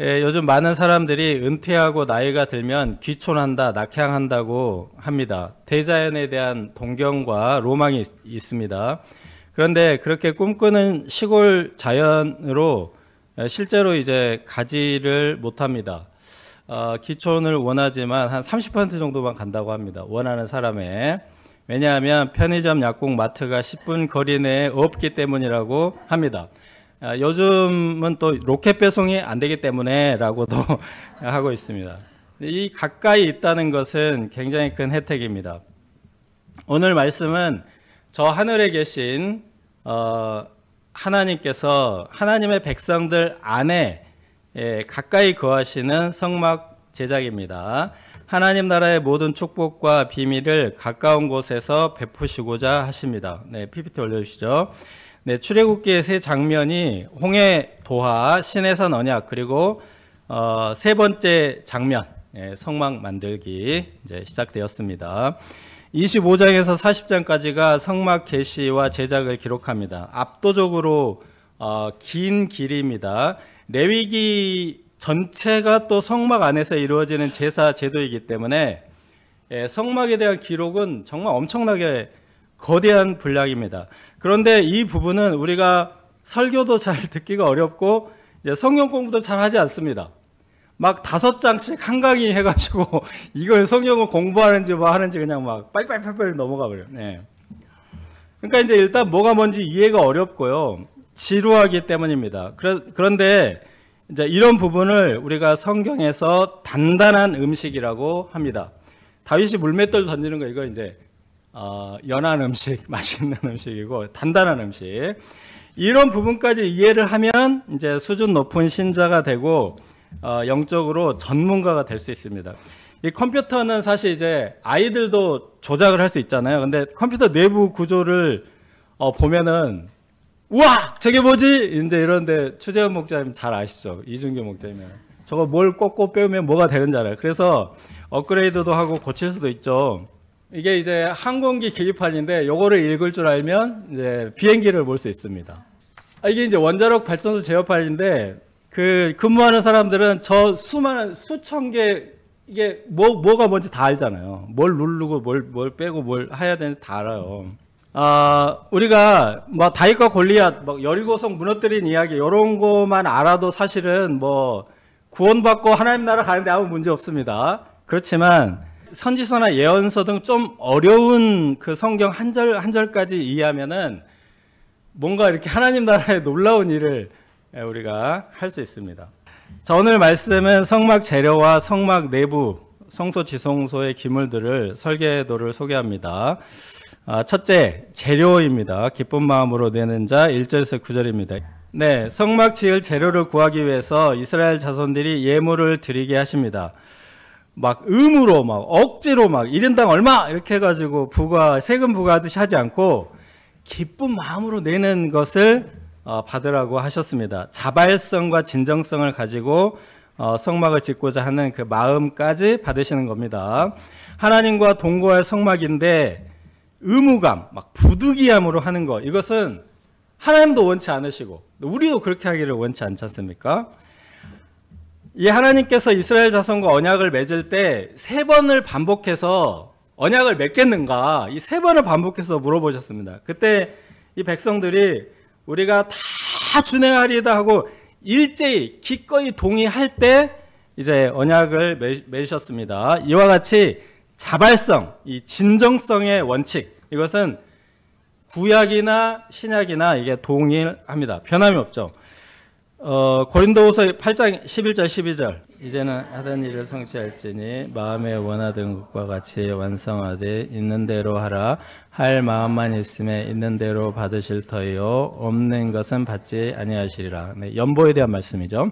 요즘 많은 사람들이 은퇴하고 나이가 들면 귀촌한다, 낙향한다고 합니다. 대자연에 대한 동경과 로망이 있습니다. 그런데 그렇게 꿈꾸는 시골 자연으로 실제로 이제 가지를 못합니다. 귀촌을 원하지만 한 30% 정도만 간다고 합니다. 원하는 사람의. 왜냐하면 편의점, 약국, 마트가 10분 거리 내에 없기 때문이라고 합니다. 요즘은 또 로켓 배송이 안 되기 때문에 라고도 하고 있습니다. 이 가까이 있다는 것은 굉장히 큰 혜택입니다. 오늘 말씀은 저 하늘에 계신 하나님께서 하나님의 백성들 안에 가까이 거하시는 성막 제작입니다. 하나님 나라의 모든 축복과 비밀을 가까운 곳에서 베푸시고자 하십니다. 네, PPT 올려주시죠. 네, 출애굽기의 세 장면이 홍해 도하, 시내산 언약, 그리고 세 번째 장면, 성막 만들기 이제 시작되었습니다. 25장에서 40장까지가 성막 개시와 제작을 기록합니다. 압도적으로 긴 길이입니다. 레위기 전체가 또 성막 안에서 이루어지는 제사 제도이기 때문에 성막에 대한 기록은 정말 엄청나게 거대한 분량입니다. 그런데 이 부분은 우리가 설교도 잘 듣기가 어렵고 이제 성경 공부도 잘 하지 않습니다. 막 5장씩 한 강의 해가지고 이걸 성경을 공부하는지 뭐 하는지 그냥 막 빨리빨리 넘어가 버려요. 네. 그러니까 이제 일단 뭐가 뭔지 이해가 어렵고요. 지루하기 때문입니다. 그런데 이제 이런 부분을 우리가 성경에서 단단한 음식이라고 합니다. 다윗이 물맷돌 던지는 거 이거 이제 연한 음식, 맛있는 음식이고 단단한 음식. 이런 부분까지 이해를 하면 이제 수준 높은 신자가 되고 영적으로 전문가가 될 수 있습니다. 이 컴퓨터는 사실 이제 아이들도 조작을 할 수 있잖아요. 근데 컴퓨터 내부 구조를 보면은 우와! 저게 뭐지? 이제 이런데 추재원 목사님 잘 아시죠? 이준규 목사님. 저거 뭘 꽂고 빼면 뭐가 되는지 알아요. 그래서 업그레이드도 하고 고칠 수도 있죠. 이게 이제 항공기 계기판인데 요거를 읽을 줄 알면 이제 비행기를 몰 수 있습니다. 이게 이제 원자력 발전소 제어판인데 그 근무하는 사람들은 저 수천 개 이게 뭐가 뭔지 다 알잖아요. 뭘 누르고 뭘 빼고 뭘 해야 되는지 다 알아요. 우리가 뭐 다윗과 골리앗, 뭐 여리고성 무너뜨린 이야기 이런 거만 알아도 사실은 뭐 구원받고 하나님 나라 가는데 아무 문제 없습니다. 그렇지만 선지서나 예언서 등 좀 어려운 그 성경 한 절 한 절까지 이해하면은 뭔가 이렇게 하나님 나라의 놀라운 일을 우리가 할 수 있습니다. 자, 오늘 말씀은 성막 재료와 성막 내부 성소 지성소의 기물들을 설계도를 소개합니다. 첫째, 재료입니다. 기쁜 마음으로 내는 자 1절에서 9절입니다. 네, 성막 지을 재료를 구하기 위해서 이스라엘 자손들이 예물을 드리게 하십니다. 막 의무로 막 억지로 막 1인당 얼마 이렇게 해가지고 세금 부과하듯이 하지 않고 기쁜 마음으로 내는 것을 받으라고 하셨습니다. 자발성과 진정성을 가지고 성막을 짓고자 하는 그 마음까지 받으시는 겁니다. 하나님과 동거할 성막인데 의무감, 막 부득이함으로 하는 거, 이것은 하나님도 원치 않으시고 우리도 그렇게 하기를 원치 않지 않습니까? 이 하나님께서 이스라엘 자손과 언약을 맺을 때 3번을 반복해서 언약을 맺겠는가, 이 3번을 반복해서 물어보셨습니다. 그때 이 백성들이 우리가 다 준행하리다 하고 일제히 기꺼이 동의할 때 이제 언약을 맺으셨습니다. 이와 같이 자발성, 이 진정성의 원칙, 이것은 구약이나 신약이나 이게 동일합니다. 변함이 없죠. 고린도후서 8장 11절 12절 이제는 하던 일을 성취할지니 마음에 원하던 것과 같이 완성하되 있는 대로 하라. 할 마음만 있음에 있는 대로 받으실 터이요 없는 것은 받지 아니하시리라. 네, 연보에 대한 말씀이죠.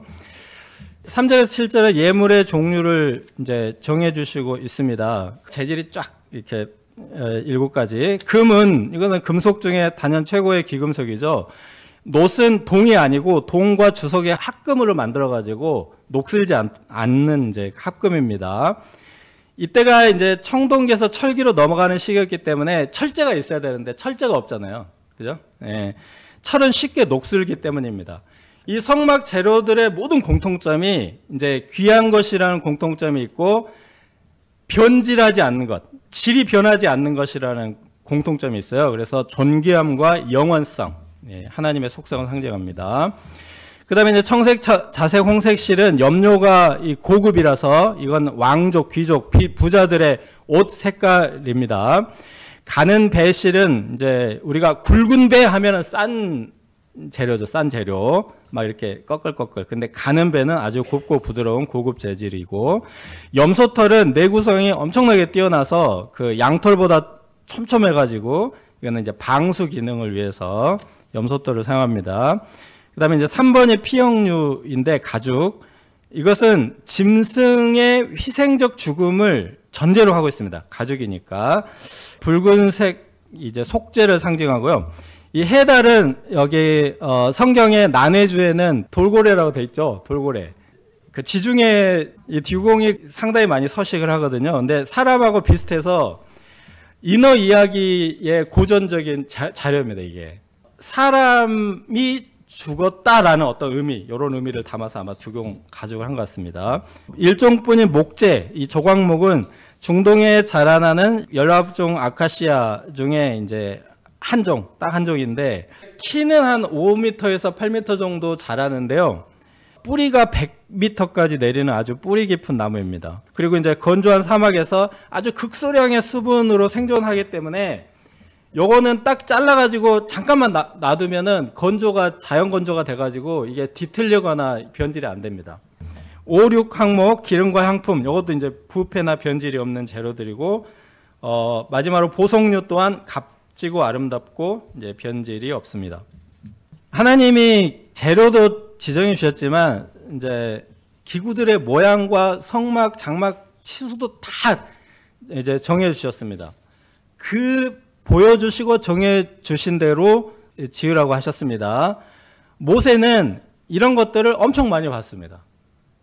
3절에서 7절에 예물의 종류를 이제 정해 주시고 있습니다. 재질이 쫙 이렇게 7가지. 금은, 이거는 금속 중에 단연 최고의 귀금속이죠. 놋은 동이 아니고 동과 주석의 합금으로 만들어 가지고 녹슬지 않는 이제 합금입니다. 이때가 이제 청동기에서 철기로 넘어가는 시기였기 때문에 철제가 있어야 되는데 철제가 없잖아요. 그죠? 예. 철은 쉽게 녹슬기 때문입니다. 이 성막 재료들의 모든 공통점이 이제 귀한 것이라는 공통점이 있고 변질하지 않는 것, 질이 변하지 않는 것이라는 공통점이 있어요. 그래서 존귀함과 영원성, 하나님의 속성을 상징합니다. 그 다음에 이제 청색, 자색, 홍색 실은 염료가 이 고급이라서 이건 왕족, 귀족, 부자들의 옷 색깔입니다. 가는 배 실은 이제 우리가 굵은 배 하면은 싼 재료죠. 싼 재료. 막 이렇게 꺼끌꺼끌. 근데 가는 배는 아주 곱고 부드러운 고급 재질이고, 염소털은 내구성이 엄청나게 뛰어나서 그 양털보다 촘촘해가지고 이거는 이제 방수 기능을 위해서 염소털을 사용합니다. 그 다음에 이제 3번이 피역류인데 가죽. 이것은 짐승의 희생적 죽음을 전제로 하고 있습니다. 가죽이니까. 붉은색 이제 속죄를 상징하고요. 이 해달은 여기 성경의 난해주에는 돌고래라고 돼 있죠. 돌고래. 그 지중해 이 듀공이 상당히 많이 서식을 하거든요. 근데 사람하고 비슷해서 인어 이야기의 고전적인 자료입니다. 이게 사람이 죽었다라는 어떤 의미, 이런 의미를 담아서 아마 듀공 가죽을 한 것 같습니다. 일종뿐인 목재, 이 조각목은 중동에 자라나는 19종 아카시아 중에 이제 한 종, 딱 한 종인데 키는 한 5m에서 8m 정도 자라는데요. 뿌리가 100m까지 내리는 아주 뿌리 깊은 나무입니다. 그리고 이제 건조한 사막에서 아주 극소량의 수분으로 생존하기 때문에 요거는 딱 잘라가지고 잠깐만 놔두면은 자연 건조가 돼가지고 이게 뒤틀리거나 변질이 안 됩니다. 5, 6 항목, 기름과 향품, 요것도 이제 부패나 변질이 없는 재료들이고, 마지막으로 보석류 또한 값지고 아름답고 이제 변질이 없습니다. 하나님이 재료도 지정해 주셨지만 이제 기구들의 모양과 성막, 장막, 치수도 다 이제 정해 주셨습니다. 그 보여주시고 정해 주신 대로 지으라고 하셨습니다. 모세는 이런 것들을 엄청 많이 봤습니다.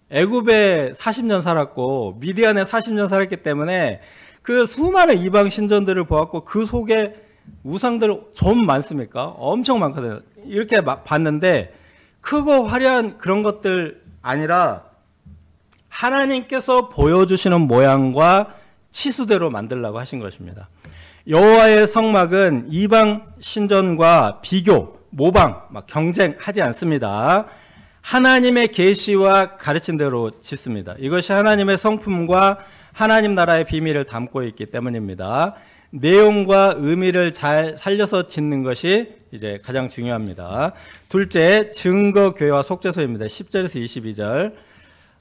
애굽에 40년 살았고 미디안에 40년 살았기 때문에 그 수많은 이방 신전들을 보았고 그 속에 우상들 좀 많습니까? 엄청 많거든요. 이렇게 봤는데 크고 화려한 그런 것들 아니라 하나님께서 보여주시는 모양과 치수대로 만들라고 하신 것입니다. 여호와의 성막은 이방 신전과 비교, 모방, 경쟁하지 않습니다. 하나님의 계시와 가르친 대로 짓습니다. 이것이 하나님의 성품과 하나님 나라의 비밀을 담고 있기 때문입니다. 내용과 의미를 잘 살려서 짓는 것이 이제 가장 중요합니다. 둘째, 증거 교회와 속죄소입니다. 10절에서 22절.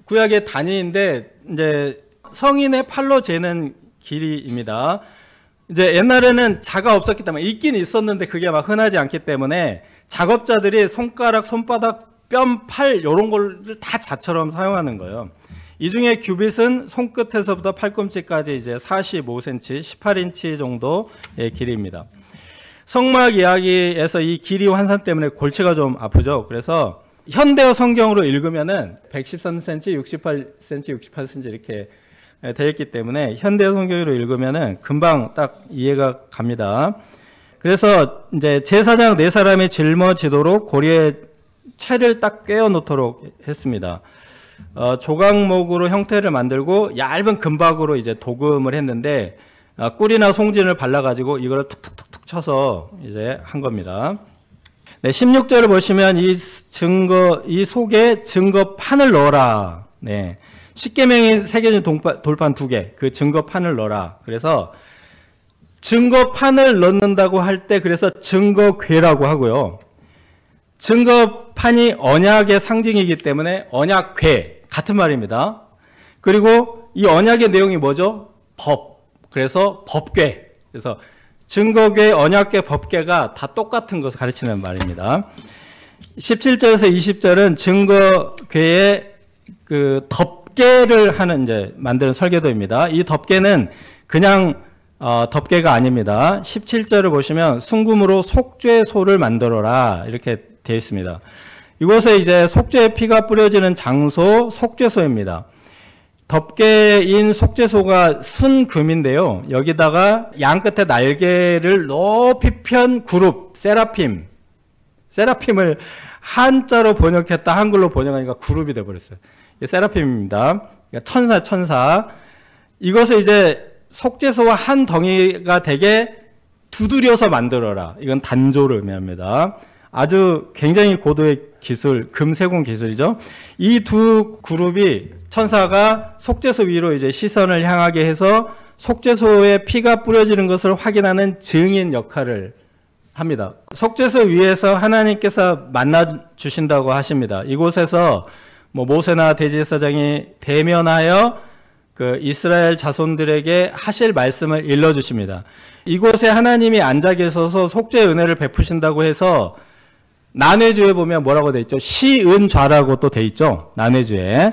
구약의 단위인데 이제 성인의 팔로 재는 길이입니다. 이제 옛날에는 자가 없었기 때문에 있긴 있었는데 그게 막 흔하지 않기 때문에 작업자들이 손가락, 손바닥, 뼘, 팔 이런 걸 다 자처럼 사용하는 거예요. 이 중에 규빗은 손끝에서부터 팔꿈치까지 이제 45cm, 18인치 정도의 길이입니다. 성막 이야기에서 이 길이 환산 때문에 골치가 좀 아프죠. 그래서 현대어 성경으로 읽으면은 113cm, 68cm, 68cm 이렇게 되어 있기 때문에 현대어 성경으로 읽으면은 금방 딱 이해가 갑니다. 그래서 이제 제사장 4사람이 짊어지도록 고리에 채를 딱 꿰어 놓도록 했습니다. 조각목으로 형태를 만들고 얇은 금박으로 이제 도금을 했는데 꿀이나 송진을 발라가지고 이걸 툭툭툭툭 쳐서 이제 한 겁니다. 네, 16절을 보시면 이 속에 증거판을 넣어라. 네. 십계명이 새겨진 돌판 2개, 그 증거판을 넣어라. 그래서 증거판을 넣는다고 할 때 그래서 증거궤라고 하고요. 증거판이 언약의 상징이기 때문에 언약궤 같은 말입니다. 그리고 이 언약의 내용이 뭐죠? 법. 그래서 법궤. 그래서 증거궤, 언약궤, 법궤가 다 똑같은 것을 가르치는 말입니다. 17절에서 20절은 증거궤의 그 덮개를 하는 이제 만드는 설계도입니다. 이 덮개는 그냥 덮개가 아닙니다. 17절을 보시면 순금으로 속죄소를 만들어라 이렇게 되어 있습니다. 이곳에 이제 속죄의 피가 뿌려지는 장소 속죄소입니다. 덮개인 속죄소가 순금인데요. 여기다가 양 끝에 날개를 높이 편 그룹 세라핌 세라핌을 한자로 번역했다 한글로 번역하니까 그룹이 돼버렸어요. 이게 세라핌입니다. 그러니까 천사. 이것을 이제 속죄소와 한 덩이가 되게 두드려서 만들어라. 이건 단조를 의미합니다. 아주 굉장히 고도의 기술, 금세공 기술이죠. 이 두 그룹이 천사가 속죄소 위로 이제 시선을 향하게 해서 속죄소에 피가 뿌려지는 것을 확인하는 증인 역할을 합니다. 속죄소 위에서 하나님께서 만나 주신다고 하십니다. 이곳에서 모세나 대제사장이 대면하여 그 이스라엘 자손들에게 하실 말씀을 일러 주십니다. 이곳에 하나님이 앉아 계셔서 속죄의 은혜를 베푸신다고 해서 난회주에 보면 뭐라고 돼 있죠? 시은좌라고 또 돼 있죠. 난회주에.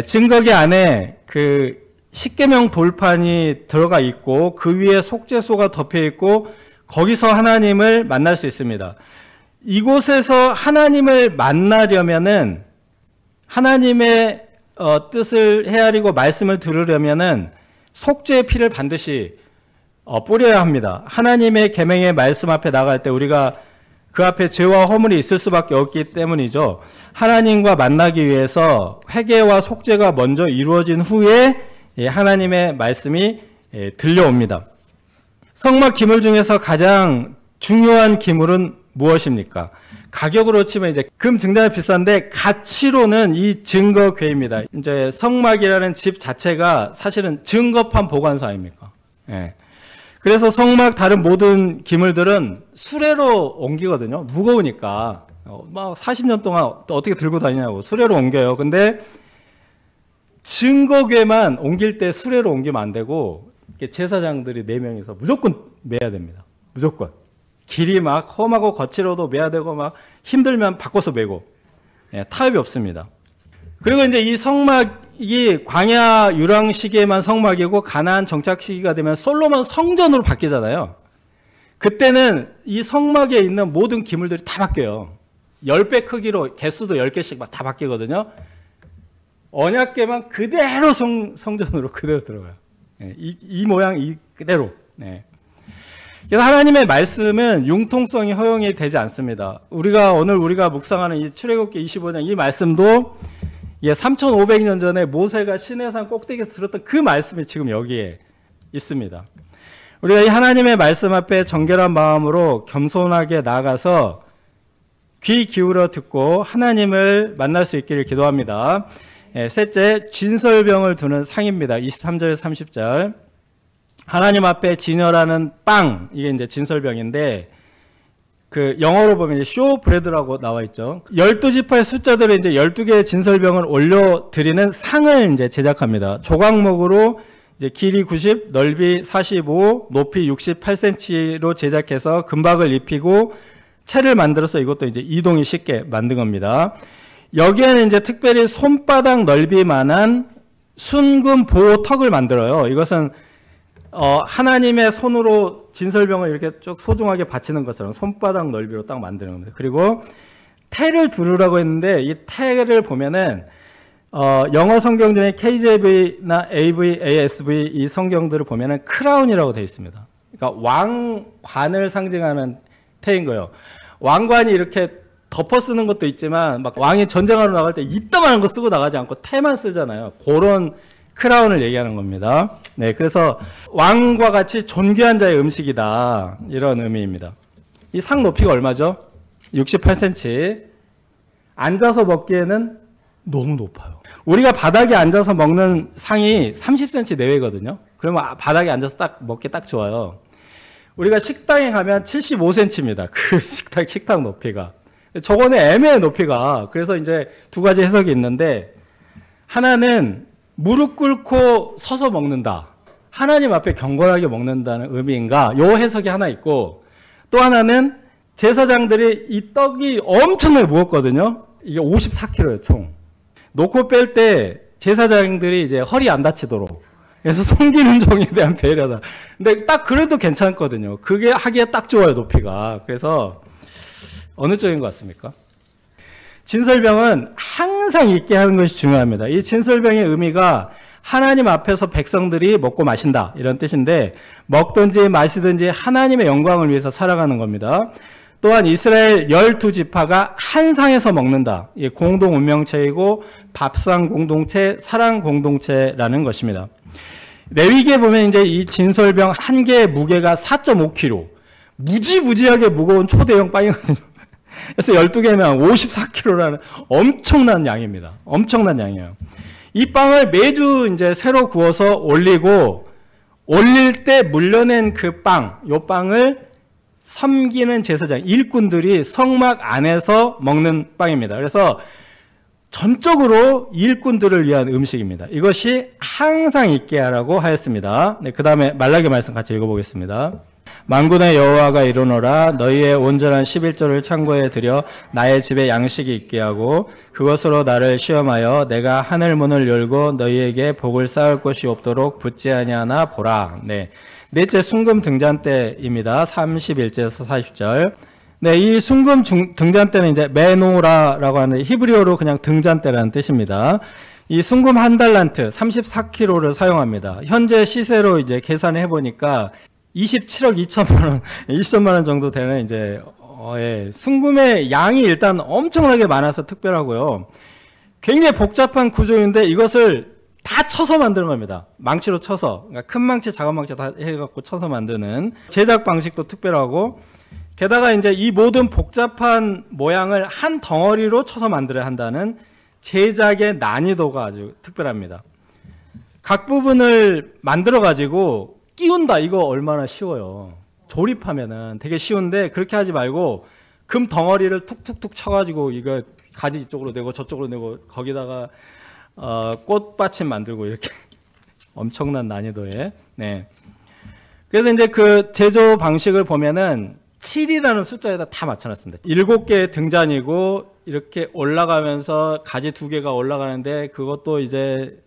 증거기 안에 그 십계명 돌판이 들어가 있고 그 위에 속죄소가 덮여 있고 거기서 하나님을 만날 수 있습니다. 이곳에서 하나님을 만나려면은 하나님의 뜻을 헤아리고 말씀을 들으려면은 속죄의 피를 반드시 뿌려야 합니다. 하나님의 계명의 말씀 앞에 나갈 때 우리가 그 앞에 죄와 허물이 있을 수밖에 없기 때문이죠. 하나님과 만나기 위해서 회개와 속죄가 먼저 이루어진 후에 하나님의 말씀이 들려옵니다. 성막 기물 중에서 가장 중요한 기물은 무엇입니까? 가격으로 치면 이제 금 등단이 비싼데 가치로는 이 증거궤입니다. 이제 성막이라는 집 자체가 사실은 증거판 보관소 아닙니까? 예. 그래서 성막 다른 모든 기물들은 수레로 옮기거든요. 무거우니까. 막 40년 동안 어떻게 들고 다니냐고 수레로 옮겨요. 근데 증거궤만 옮길 때 수레로 옮기면 안 되고 제사장들이 4명이서 무조건 매야 됩니다. 무조건. 길이 막 험하고 거칠어도 매야 되고 막 힘들면 바꿔서 매고 타협이 없습니다. 그리고 이제 이 성막이 광야 유랑 시기에만 성막이고 가나안 정착 시기가 되면 솔로몬 성전으로 바뀌잖아요. 그때는 이 성막에 있는 모든 기물들이 다 바뀌어요. 10배 크기로 개수도 10개씩 막 다 바뀌거든요. 언약궤만 그대로 성전으로 그대로 들어가요. 이 모양 이 그대로. 그래서 하나님의 말씀은 융통성이 허용이 되지 않습니다. 오늘 우리가 묵상하는 이 출애굽기 25장 이 말씀도 3,500년 전에 모세가 시내산 꼭대기에서 들었던 그 말씀이 지금 여기에 있습니다. 우리가 이 하나님의 말씀 앞에 정결한 마음으로 겸손하게 나아가서 귀 기울여 듣고 하나님을 만날 수 있기를 기도합니다. 셋째, 진설병을 두는 상입니다. 23절에서 30절. 하나님 앞에 진열하는 빵, 이게 이제 진설병인데, 그 영어로 보면 쇼 브레드라고 나와 있죠. 12지파의 숫자들을 이제 12개의 진설병을 올려드리는 상을 이제 제작합니다. 조각목으로 이제 길이 90, 넓이 45, 높이 68cm로 제작해서 금박을 입히고 채를 만들어서 이것도 이제 이동이 쉽게 만든 겁니다. 여기에는 이제 특별히 손바닥 넓이만한 순금 보호턱을 만들어요. 이것은 하나님의 손으로 진설병을 이렇게 쭉 소중하게 받치는 것처럼 손바닥 넓이로 딱 만드는 겁니다. 그리고 태를 두르라고 했는데 이 태를 보면은 영어 성경 중에 KJV나 AV, ASV 이 성경들을 보면은 크라운이라고 되어 있습니다. 그러니까 왕관을 상징하는 태인 거예요. 왕관이 이렇게 덮어 쓰는 것도 있지만 막 왕이 전쟁하러 나갈 때 이따만한 거 쓰고 나가지 않고 태만 쓰잖아요. 그런 크라운을 얘기하는 겁니다. 네, 그래서 왕과 같이 존귀한 자의 음식이다. 이런 의미입니다. 이 상 높이가 얼마죠? 68cm. 앉아서 먹기에는 너무 높아요. 우리가 바닥에 앉아서 먹는 상이 30cm 내외거든요. 그러면 바닥에 앉아서 딱 먹기 딱 좋아요. 우리가 식당에 가면 75cm입니다. 그 식탁 높이가. 저거는 애매해 높이가. 그래서 이제 두 가지 해석이 있는데 하나는 무릎 꿇고 서서 먹는다. 하나님 앞에 경건하게 먹는다는 의미인가? 요 해석이 하나 있고 또 하나는 제사장들이 이 떡이 엄청나게 무겁거든요. 이게 54kg예요, 총. 놓고 뺄 때 제사장들이 이제 허리 안 다치도록. 그래서 섬기는 종에 대한 배려다. 근데 딱 그래도 괜찮거든요. 그게 하기에 딱 좋아요, 높이가. 그래서 어느 쪽인 것 같습니까? 진설병은 항상 있게 하는 것이 중요합니다. 이 진설병의 의미가 하나님 앞에서 백성들이 먹고 마신다 이런 뜻인데 먹든지 마시든지 하나님의 영광을 위해서 살아가는 겁니다. 또한 이스라엘 12지파가 한 상에서 먹는다. 이 공동 운명체이고 밥상 공동체, 사랑 공동체라는 것입니다. 레위기에 보면 이제 이 진설병 한 개의 무게가 4.5kg. 무지무지하게 무거운 초대형 빵이거든요. 그래서 12개면 54kg라는 엄청난 양입니다. 엄청난 양이에요. 이 빵을 매주 이제 새로 구워서 올리고 올릴 때 물려낸 그 빵, 요 빵을 섬기는 제사장, 일꾼들이 성막 안에서 먹는 빵입니다. 그래서 전적으로 일꾼들을 위한 음식입니다. 이것이 항상 있게 하라고 하였습니다. 네, 그 다음에 말라기 말씀 같이 읽어보겠습니다. 만군의 여호와가 이르노라 너희의 온전한 11조를 창고에 들여 나의 집에 양식이 있게 하고 그것으로 나를 시험하여 내가 하늘 문을 열고 너희에게 복을 쌓을 곳이 없도록 붙지 아니하나 보라. 네. 넷째 순금 등잔 때입니다. 31절에서 40절. 네, 이 순금 등잔 때는 이제 메노라라고 하는 히브리어로 그냥 등잔 때라는 뜻입니다. 이 순금 한 달란트 34kg를 사용합니다. 현재 시세로 이제 계산해 보니까 27억 2천만 원, 20천만 원 정도 되는 이제 순금의 양이 일단 엄청나게 많아서 특별하고요. 굉장히 복잡한 구조인데 이것을 다 쳐서 만드는 겁니다. 망치로 쳐서. 그러니까 큰 망치, 작은 망치 다 해갖고 쳐서 만드는 제작 방식도 특별하고 게다가 이제 이 모든 복잡한 모양을 한 덩어리로 쳐서 만들어야 한다는 제작의 난이도가 아주 특별합니다. 각 부분을 만들어가지고 끼운다. 이거 얼마나 쉬워요. 조립하면은 되게 쉬운데 그렇게 하지 말고 금 덩어리를 툭툭툭 쳐가지고 이거 가지 이쪽으로 내고 저쪽으로 내고 거기다가 꽃받침 만들고 이렇게 엄청난 난이도에. 네. 그래서 이제 그 제조 방식을 보면은 7이라는 숫자에다 다 맞춰놨습니다. 7개의 등잔이고 이렇게 올라가면서 가지 2개가 올라가는데 그것도 이제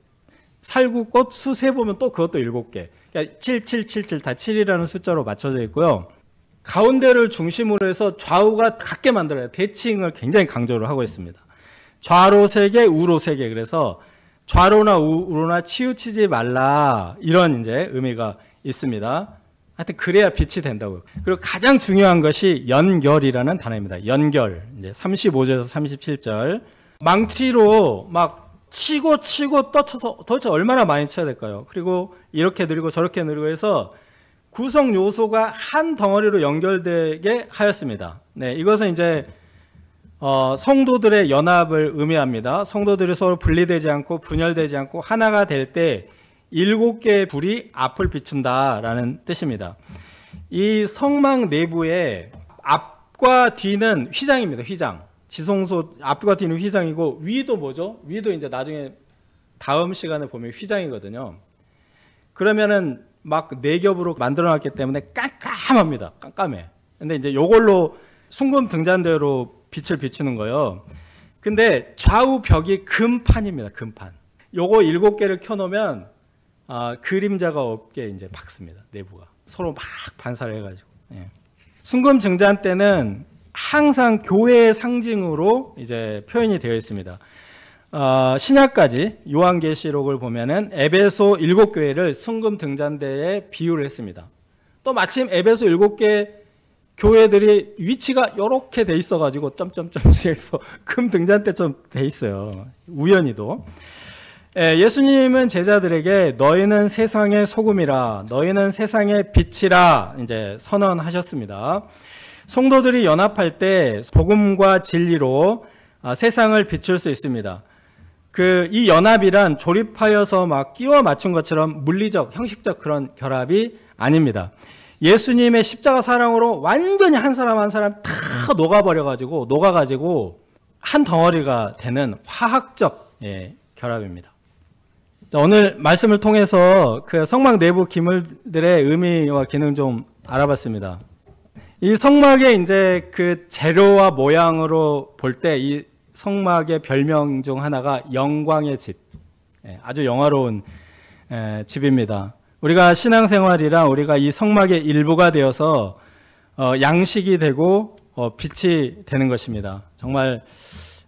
살구 꽃 수 세 보면 또 그것도 7개. 그러니까 7, 7, 7, 7 다 7이라는 숫자로 맞춰져 있고요. 가운데를 중심으로 해서 좌우가 같게 만들어요. 대칭을 굉장히 강조를 하고 있습니다. 좌로 3개, 우로 3개. 그래서 좌로나 우로나 치우치지 말라. 이런 이제 의미가 있습니다. 하여튼 그래야 빛이 된다고요. 그리고 가장 중요한 것이 연결이라는 단어입니다. 연결. 이제 35절에서 37절. 망치로 막 치고 떠쳐서 도대체 얼마나 많이 쳐야 될까요? 그리고 이렇게 느리고 저렇게 느리고 해서 구성 요소가 한 덩어리로 연결되게 하였습니다. 네, 이것은 이제 성도들의 연합을 의미합니다. 성도들이 서로 분리되지 않고 분열되지 않고 하나가 될 때 7개의 불이 앞을 비춘다라는 뜻입니다. 이 성막 내부에 앞과 뒤는 휘장입니다. 휘장. 지성소 앞과 뒤는 휘장이고 위도 뭐죠? 위도 이제 나중에 다음 시간에 보면 휘장이거든요. 그러면은 막 4겹으로 만들어놨기 때문에 깜깜합니다. 깜깜해. 근데 이제 요걸로 순금 등잔대로 빛을 비추는 거예요. 근데 좌우 벽이 금판입니다. 금판. 요거 7개를 켜놓으면 그림자가 없게 이제 박습니다. 내부가 서로 막 반사를 해가지고. 예. 순금 등잔대는 항상 교회의 상징으로 이제 표현이 되어 있습니다. 신약까지 요한계시록을 보면은 에베소 7교회를 순금 등잔대에 비유를 했습니다. 또 마침 에베소 7개 교회들이 위치가 이렇게 돼 있어가지고 점점점해서 금 등잔대처럼 돼 있어요. 우연히도. 예수님은 제자들에게 너희는 세상의 소금이라, 너희는 세상의 빛이라 이제 선언하셨습니다. 성도들이 연합할 때 복음과 진리로 세상을 비출 수 있습니다. 이 연합이란 조립하여서 막 끼워 맞춘 것처럼 물리적, 형식적 그런 결합이 아닙니다. 예수님의 십자가 사랑으로 완전히 한 사람 한 사람 다 녹아가지고 한 덩어리가 되는 화학적 결합입니다. 자, 오늘 말씀을 통해서 그 성막 내부 기물들의 의미와 기능 좀 알아봤습니다. 이 성막의 이제 그 재료와 모양으로 볼 때 이 성막의 별명 중 하나가 영광의 집. 아주 영화로운 집입니다. 우리가 신앙생활이랑 우리가 이 성막의 일부가 되어서 양식이 되고 빛이 되는 것입니다. 정말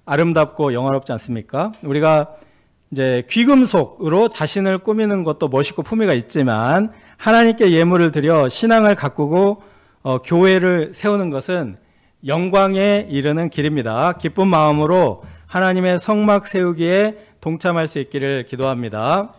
아름답고 영화롭지 않습니까? 우리가 이제 귀금속으로 자신을 꾸미는 것도 멋있고 품위가 있지만 하나님께 예물을 드려 신앙을 가꾸고 교회를 세우는 것은 영광에 이르는 길입니다. 기쁜 마음으로 하나님의 성막 세우기에 동참할 수 있기를 기도합니다.